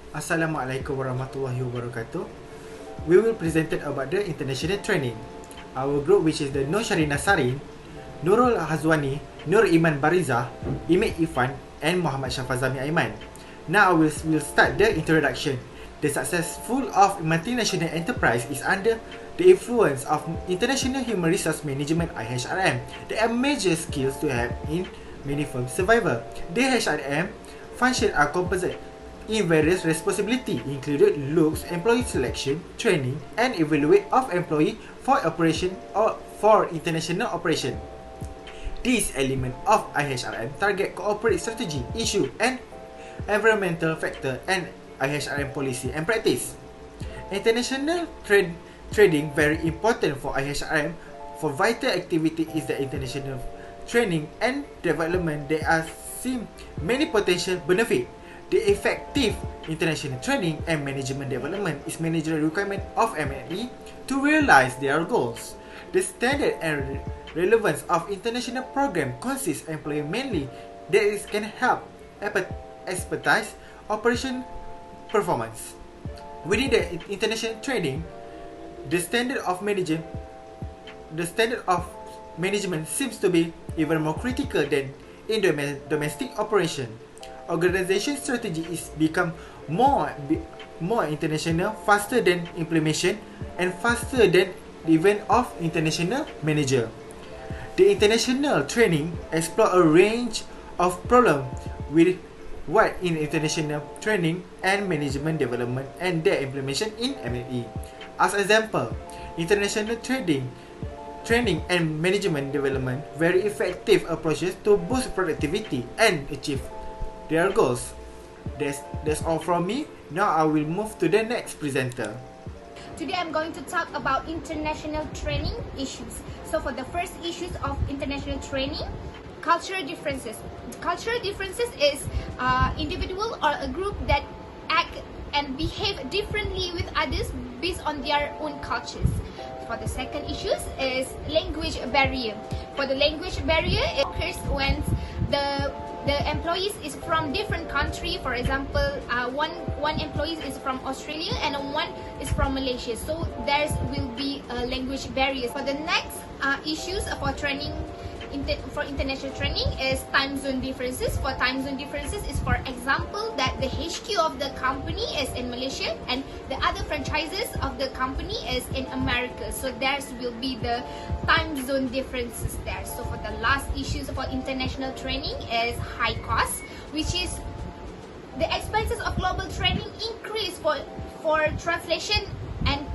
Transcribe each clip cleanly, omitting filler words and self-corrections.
Assalamualaikum warahmatullahi wabarakatuh. We will present about the international training. Our group, which is the Sharina Sareen, Nurul Hazwani, Iman Barizah, Emir Eirfan, and Muhammad Shafazami Aiman. Now we'll start the introduction. The successful of multinational enterprise is under the influence of international human resource management IHRM. There are major skills to have in many firm survival. The IHRM functions are composite in various responsibility included looks employee selection, training, and evaluate of employee for operation or for international operation. This element of IHRM target corporate strategy, issue, and environmental factor and IHRM policy and practice. International trading very important for IHRM. For vital activity is the international training and development. There are seen many potential benefit. The effective international training and management development is managerial requirement of MNE to realize their goals. The standard and relevance of international program consists employee mainly that is can help expertise operation performance. Within the international training, the standard of management seems to be even more critical than in domestic operation. Organization strategy is become more international, faster than implementation, and faster than the event of international manager. The international training explore a range of problems with what in international training and management development and their implementation in MLE. As example, international training and management development very effective approaches to boost productivity and achieve their goals. That's all from me. Now I will move to the next presenter. Today I'm going to talk about international training issues. So for the first issues of international training, cultural differences. Cultural differences is individual or a group that act and behave differently with others based on their own cultures. For the second issues is language barrier. For the language barrier, it occurs when the employees is from different country. For example, one employee is from Australia and one is from Malaysia, so there will be a language barrier. For the next issues for training for international training is time zone differences. For time zone differences is, for example, that the HQ of the company is in Malaysia and the other franchises of the company is in America, so there will be the time zone differences there. So for the last issues for international training is high cost, which is the expenses of global training increase for translation and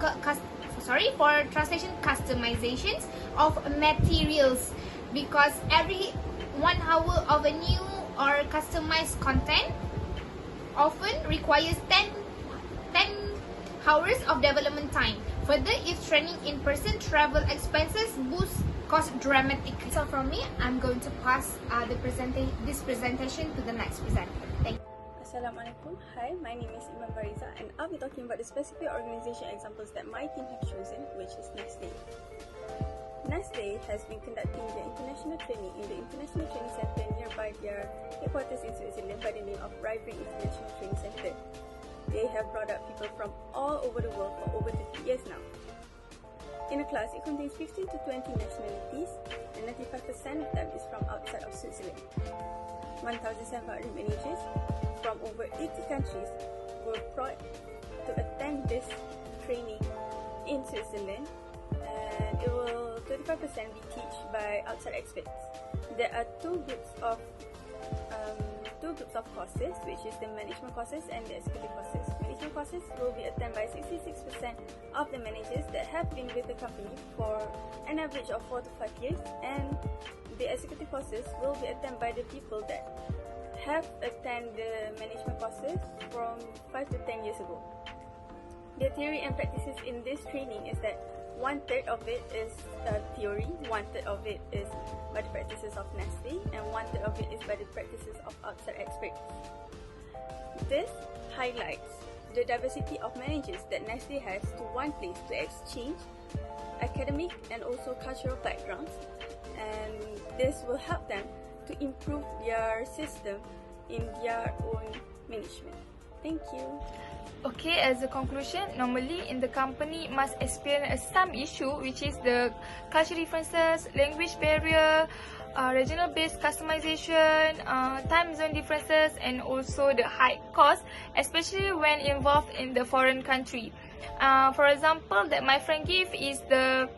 for translation customizations of materials, because every 1 hour of a new or customized content often requires 10 hours of development time. Further, if training in person, travel expenses boost cost dramatically. So from me, I'm going to pass this presentation to the next presenter. Thank you. Assalamualaikum. Hi, my name is Iman Barizah and I'll be talking about the specific organization examples that my team have chosen, which is Nestle. Nestle has been conducting their international training in the International Training Center nearby their headquarters in Switzerland by the name of Rivalry International Training Center. They have brought up people from all over the world for over 30 years now. In a class, it contains 15 to 20 nationalities and 95% of them is from outside of Switzerland. 1,700 managers from over 80 countries were brought to attend this training in Switzerland, and it will 25% be taught by outside experts. There are two groups of courses, which is the management courses and the executive courses. Management courses will be attended by 66% of the managers that have been with the company for an average of 4 to 5 years, and the executive courses will be attended by the people that have attended the management courses from 5 to 10 years ago. The theory and practices in this training is that 1/3 of it is theory, 1/3 of it is by the practices of Nestle, and 1/3 of it is by the practices of outside experts. This highlights the diversity of managers that Nestle has to one place to exchange academic and also cultural backgrounds, and this will help them to improve their system in their own management. Thank you. Okay, as a conclusion, normally in the company must experience some issue, which is the culture differences, language barrier, regional-based customization, time zone differences, and also the high cost, especially when involved in the foreign country. For example, that my friend gave is the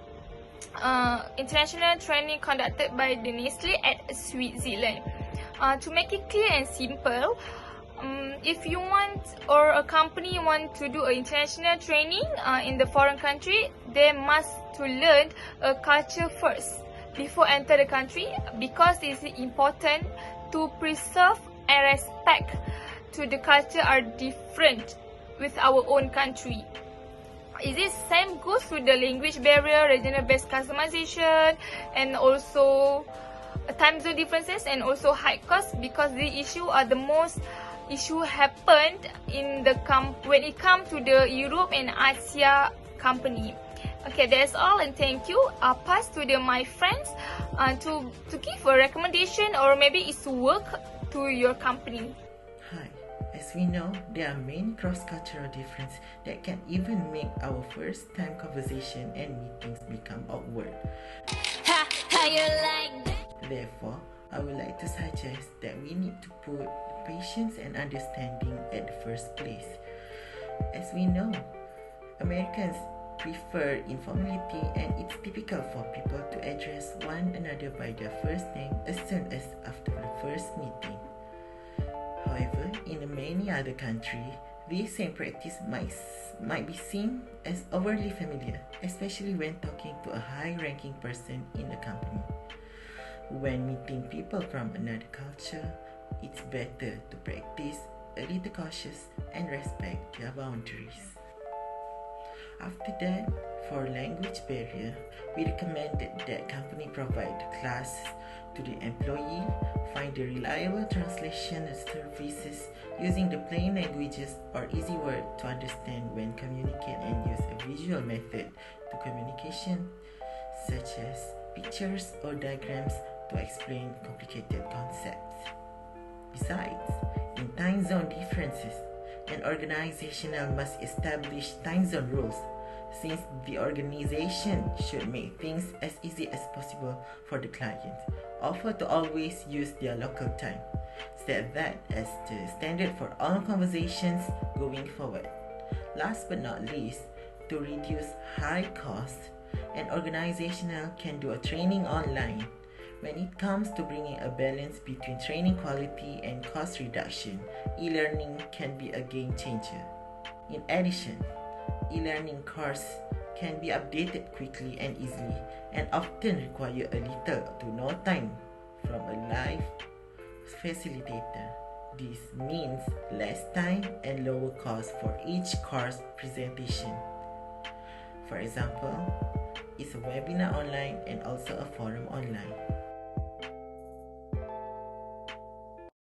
international training conducted by the Nestle at Switzerland. To make it clear and simple, if you want or a company want to do an international training in the foreign country, they must to learn a culture first before enter the country, because it is important to preserve and respect to the culture are different with our own country. Is it same goes to the language barrier, regional based customization, and also time zone differences, and also high cost, because the issue are the most issue happened in the when it comes to the Europe and Asia company. Okay, that's all, and thank you. I'll pass to my friends to give a recommendation, or maybe it's work to your company. Hi. As we know, there are many cross-cultural differences that can even make our first-time conversation and meetings become awkward. Therefore, I would like to suggest that we need to put patience and understanding at the first place. As we know, Americans prefer informality, and it's typical for people to address one another by their first name as soon as after the first meeting. However, in many other countries, this same practice might be seen as overly familiar, especially when talking to a high-ranking person in the company. When meeting people from another culture, it's better to practice a little cautious and respect their boundaries. After that, for language barrier, we recommended that company provide classes to the employee, find the reliable translation services using the plain languages or easy word to understand when communicate, and use a visual method to communication, such as pictures or diagrams to explain complicated concepts. Besides, in time zone differences, an organization must establish time zone rules, since the organization should make things as easy as possible for the client. Offer to always use their local time. Set that as the standard for all conversations going forward. Last but not least, to reduce high cost, an organization can do a training online. When it comes to bringing a balance between training quality and cost reduction, e-learning can be a game changer. In addition, e-learning courses can be updated quickly and easily, and often require a little to no time from a live facilitator. This means less time and lower cost for each course presentation. For example, it's a webinar online and also a forum online.